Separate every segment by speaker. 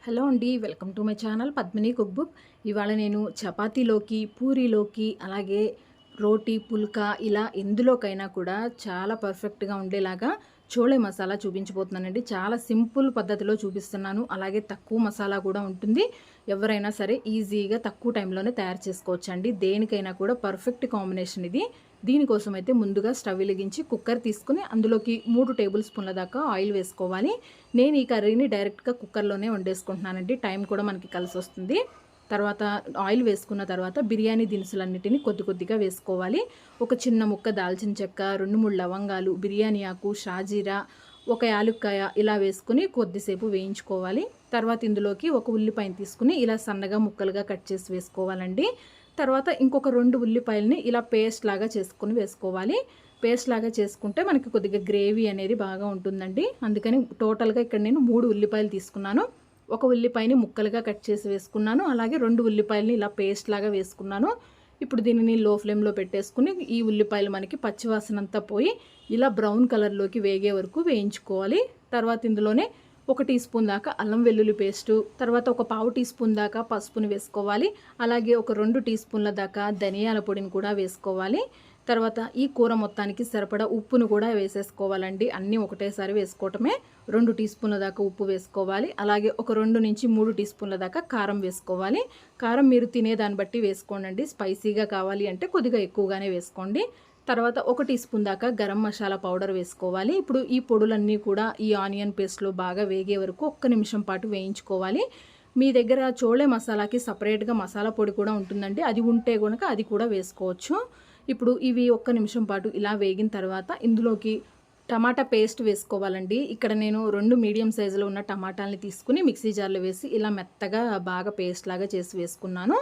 Speaker 1: Hello అండి, welcome to my channel Padmini cook book. ఇవాళ నేను చపాతీలోకి, పూరీలోకి, అలాగే రోటీ, పుల్కా ఇలా ఎందులోకైనా కూడా చాలా పర్ఫెక్ట్గా ఉండేలాగా చోళే మసాలా చూపించబోతున్నానండి. చాలా సింపుల్ పద్ధతిలో చూపిస్తున్నాను. అలాగే తక్కువ మసాలా కూడా ఉంటుంది. ఎవరైనా సరే ఈజీగా తక్కువ టైంలోనే తయారు చేసుకోవచ్చండి. దేనికైనా కూడా పర్ఫెక్ట్ కాంబినేషన్ ఇది. దీనికోసం అయితే ముందుగా స్టవ్ వెలిగించి కుక్కర్ తీసుకుని అందులోకి 3 టేబుల్ స్పూన్ల దాకా ఆయిల్ వేసుకోవాలి. నేను ఈ కర్రీని డైరెక్ట్గా కుక్కర్లోనే వండేసుకుంటున్నానండి. టైం కూడా మనకి కలిసి వస్తుంది. తర్వాత ఆయిల్ వేసుకున్న తర్వాత బిర్యానీ దినుసులన్నిటిని కొద్ది కొద్దిగా వేసుకోవాలి. ఒక చిన్న ముక్క దాల్చిన చెక్క, 2-3 లవంగాలు, బిర్యానీ ఆకు, షాజీరా, ఒక యాలుక్కాయ ఇలా వేసుకుని కొద్దిసేపు వేయించుకోవాలి. తర్వాత ఇందులోకి ఒక ఉల్లిపాయను తీసుకుని ఇలా సన్నగా ముక్కలుగా కట్ చేసి వేసుకోవాలండి. తర్వాత ఇంకొక 2 ఉల్లిపాయలని ఇలా పేస్ట్ లాగా చేసుకుని వేసుకోవాలి. పేస్ట్ లాగా చేసుకుంటే మనకి కొద్దిగా గ్రేవీ అనేది బాగా ఉంటుందండి. అందుకని టోటల్గా ఇక్కడ నేను 3 ఉల్లిపాయలు తీసుకున్నాను. ఒక ఉల్లిపాయని ముక్కలుగా కట్ చేసి వేసుకున్నాను. అలాగే 2 ఉల్లిపాయలని ఇలా పేస్ట్ లాగా వేసుకున్నాను. ఇప్పుడు దీనిని లో ఫ్లేమ్లో పెట్టేసుకుని ఈ ఉల్లిపాయలు మనకి పచ్చివాసన అంతా పోయి ఇలా బ్రౌన్ కలర్లోకి వేగే వరకు వేయించుకోవాలి. తర్వాత ఇందులోనే 1 టీ స్పూన్ దాకా అల్లం వెల్లుల్లి పేస్టు, తర్వాత ఒక పావు టీ స్పూన్ దాకా పసుపుని వేసుకోవాలి. అలాగే ఒక 2 టీ స్పూన్ల దాకా ధనియాల పొడిని కూడా వేసుకోవాలి. తర్వాత ఈ కూర మొత్తానికి సరిపడా ఉప్పును కూడా వేసేసుకోవాలండి. అన్నీ ఒకటేసారి వేసుకోవటమే. 2 టీ స్పూన్ల దాకా ఉప్పు వేసుకోవాలి. అలాగే ఒక 2 నుంచి 3 టీ స్పూన్ల దాకా కారం వేసుకోవాలి. కారం మీరు తినేదాన్ని బట్టి వేసుకోండి. స్పైసీగా కావాలి అంటే కొద్దిగా ఎక్కువగానే వేసుకోండి. తర్వాత 1 టీ స్పూన్ దాకా గరం మసాలా పౌడర్ వేసుకోవాలి. ఇప్పుడు ఈ పొడులన్నీ కూడా ఈ ఆనియన్ పేస్ట్లో బాగా వేగే వరకు 1 నిమిషం పాటు వేయించుకోవాలి. మీ దగ్గర చోళే మసాలాకి సపరేట్గా మసాలా పొడి కూడా ఉంటుందండి. అది ఉంటే కనుక అది కూడా వేసుకోవచ్చు. ఇప్పుడు ఇవి 1 నిమిషం పాటు ఇలా వేగిన తర్వాత ఇందులోకి టమాటా పేస్ట్ వేసుకోవాలండి. ఇక్కడ నేను 2 మీడియం సైజులో ఉన్న టమాటాలని తీసుకుని మిక్సీ జార్లో వేసి ఇలా మెత్తగా బాగా పేస్ట్ లాగా చేసి వేసుకున్నాను.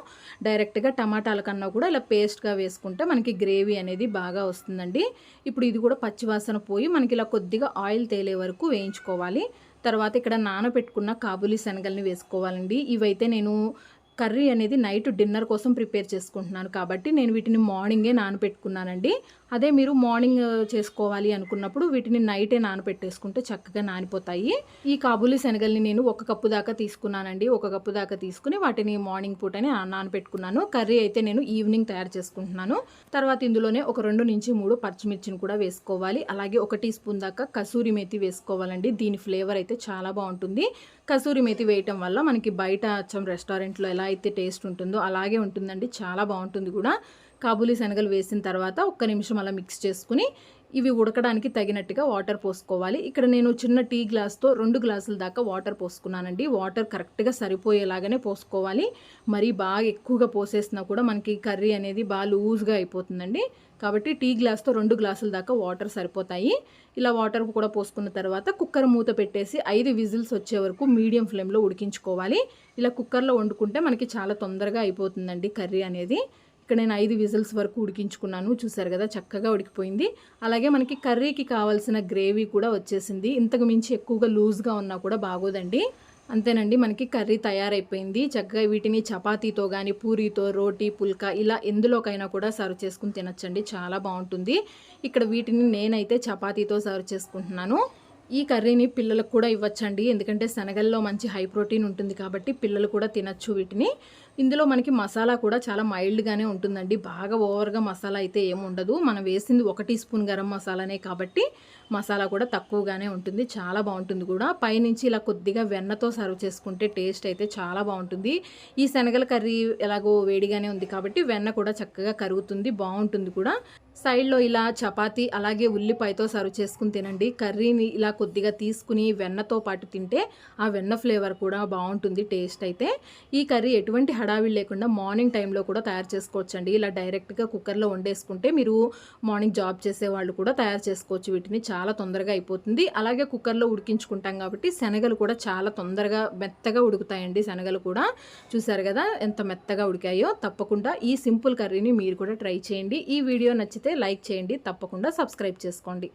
Speaker 1: డైరెక్ట్గా టమాటాల కన్నా కూడా ఇలా పేస్ట్గా వేసుకుంటే మనకి గ్రేవీ అనేది బాగా వస్తుందండి. ఇప్పుడు ఇది కూడా పచ్చివాసన పోయి మనకి ఇలా కొద్దిగా ఆయిల్ తేలే వరకు వేయించుకోవాలి. తర్వాత ఇక్కడ నానబెట్టుకున్న కాబూలీ శనగల్ని వేసుకోవాలండి. ఇవైతే నేను కర్రీ అనేది నైట్ డిన్నర్ కోసం ప్రిపేర్ చేసుకుంటున్నాను కాబట్టి నేను వీటిని మార్నింగే నానబెట్టుకున్నానండి. అదే మీరు మార్నింగ్ చేసుకోవాలి అనుకున్నప్పుడు వీటిని నైటే నానబెట్టేసుకుంటే చక్కగా నానిపోతాయి. ఈ కాబూలీ శనగల్ని నేను 1 కప్పు దాకా తీసుకున్నానండి. 1 కప్పు దాకా తీసుకుని వాటిని మార్నింగ్ పూటనే నానబెట్టుకున్నాను. కర్రీ అయితే నేను ఈవినింగ్ తయారు చేసుకుంటున్నాను. తర్వాత ఇందులోనే ఒక 2 నుంచి 3 పచ్చిమిర్చిని కూడా వేసుకోవాలి. అలాగే 1 టీ స్పూన్ దాకా కసూరి మేతి వేసుకోవాలండి. దీని ఫ్లేవర్ అయితే చాలా బాగుంటుంది. కసూరి మేతి వేయటం వల్ల మనకి బయట అచ్చం రెస్టారెంట్లో ఎలా అయితే టేస్ట్ ఉంటుందో అలాగే ఉంటుందండి. చాలా బాగుంటుంది కూడా. కాబూలీ శనగలు వేసిన తర్వాత 1 నిమిషం అలా మిక్స్ చేసుకుని ఇవి ఉడకడానికి తగినట్టుగా వాటర్ పోసుకోవాలి. ఇక్కడ నేను చిన్న టీ గ్లాస్తో 2 గ్లాసుల దాకా వాటర్ పోసుకున్నానండి. వాటర్ కరెక్ట్గా సరిపోయేలాగానే పోసుకోవాలి. మరీ బాగా ఎక్కువగా పోసేసినా కూడా మనకి కర్రీ అనేది బాగా లూజ్గా అయిపోతుందండి. కాబట్టి టీ గ్లాస్తో 2 గ్లాసుల దాకా వాటర్ సరిపోతాయి. ఇలా వాటర్ కూడా పోసుకున్న తర్వాత కుక్కర్ మూత పెట్టేసి 5 విజిల్స్ వచ్చే వరకు మీడియం ఫ్లేమ్లో ఉడికించుకోవాలి. ఇలా కుక్కర్లో వండుకుంటే మనకి చాలా తొందరగా అయిపోతుందండి కర్రీ అనేది. ఇక్కడ నేను 5 విజిల్స్ వరకు ఉడికించుకున్నాను. చూసారు కదా, చక్కగా ఉడికిపోయింది. అలాగే మనకి కర్రీకి కావాల్సిన గ్రేవీ కూడా వచ్చేసింది. ఇంతకు మించి ఎక్కువగా లూజ్గా ఉన్నా కూడా బాగోదండి. అంతేనండి, మనకి కర్రీ తయారైపోయింది. చక్కగా వీటిని చపాతీతో కానీ, పూరీతో, రోటీ, పుల్కా ఇలా ఎందులోకైనా కూడా సర్వ్ చేసుకుని తినచ్చండి. చాలా బాగుంటుంది. ఇక్కడ వీటిని నేనైతే చపాతీతో సర్వ్ చేసుకుంటున్నాను. ఈ కర్రీని పిల్లలకు కూడా ఇవ్వచ్చండి. ఎందుకంటే శనగల్లో మంచి హై ప్రోటీన్ ఉంటుంది కాబట్టి పిల్లలు కూడా తినచ్చు వీటిని. ఇందులో మనకి మసాలా కూడా చాలా మైల్డ్గానే ఉంటుందండి. బాగా ఓవర్గా మసాలా అయితే ఏమి ఉండదు. మనం వేసింది 1 టీ స్పూన్ గరం మసాలానే కాబట్టి మసాలా కూడా తక్కువగానే ఉంటుంది. చాలా బాగుంటుంది కూడా. పైనుంచి ఇలా కొద్దిగా వెన్నతో సర్వ్ చేసుకుంటే టేస్ట్ అయితే చాలా బాగుంటుంది. ఈ శనగల కర్రీ ఎలాగో వేడిగానే ఉంది కాబట్టి వెన్న కూడా చక్కగా కరుగుతుంది, బాగుంటుంది కూడా. సైడ్లో ఇలా చపాతీ అలాగే ఉల్లిపాయతో సర్వ్ చేసుకుని తినండి. కర్రీని ఇలా కొద్దిగా తీసుకుని వెన్నతో పాటు తింటే ఆ వెన్న ఫ్లేవర్ కూడా బాగుంటుంది టేస్ట్ అయితే. ఈ కర్రీ ఎటువంటి హడావిడి లేకుండా మార్నింగ్ టైంలో కూడా తయారు చేసుకోవచ్చండి. ఇలా డైరెక్ట్గా కుక్కర్లో వండేసుకుంటే మీరు మార్నింగ్ జాబ్ చేసే వాళ్ళు కూడా తయారు చేసుకోవచ్చు. వీటిని చాలా తొందరగా అయిపోతుంది. అలాగే కుక్కర్లో ఉడికించుకుంటాం కాబట్టి శనగలు కూడా చాలా తొందరగా మెత్తగా ఉడుకుతాయండి. శనగలు కూడా చూసారు కదా ఎంత మెత్తగా ఉడికాయో. తప్పకుండా ఈ సింపుల్ కర్రీని మీరు కూడా ట్రై చేయండి. ఈ వీడియో నచ్చితే లైక్ చేయండి. తప్పకుండా సబ్స్క్రైబ్ చేసుకోండి.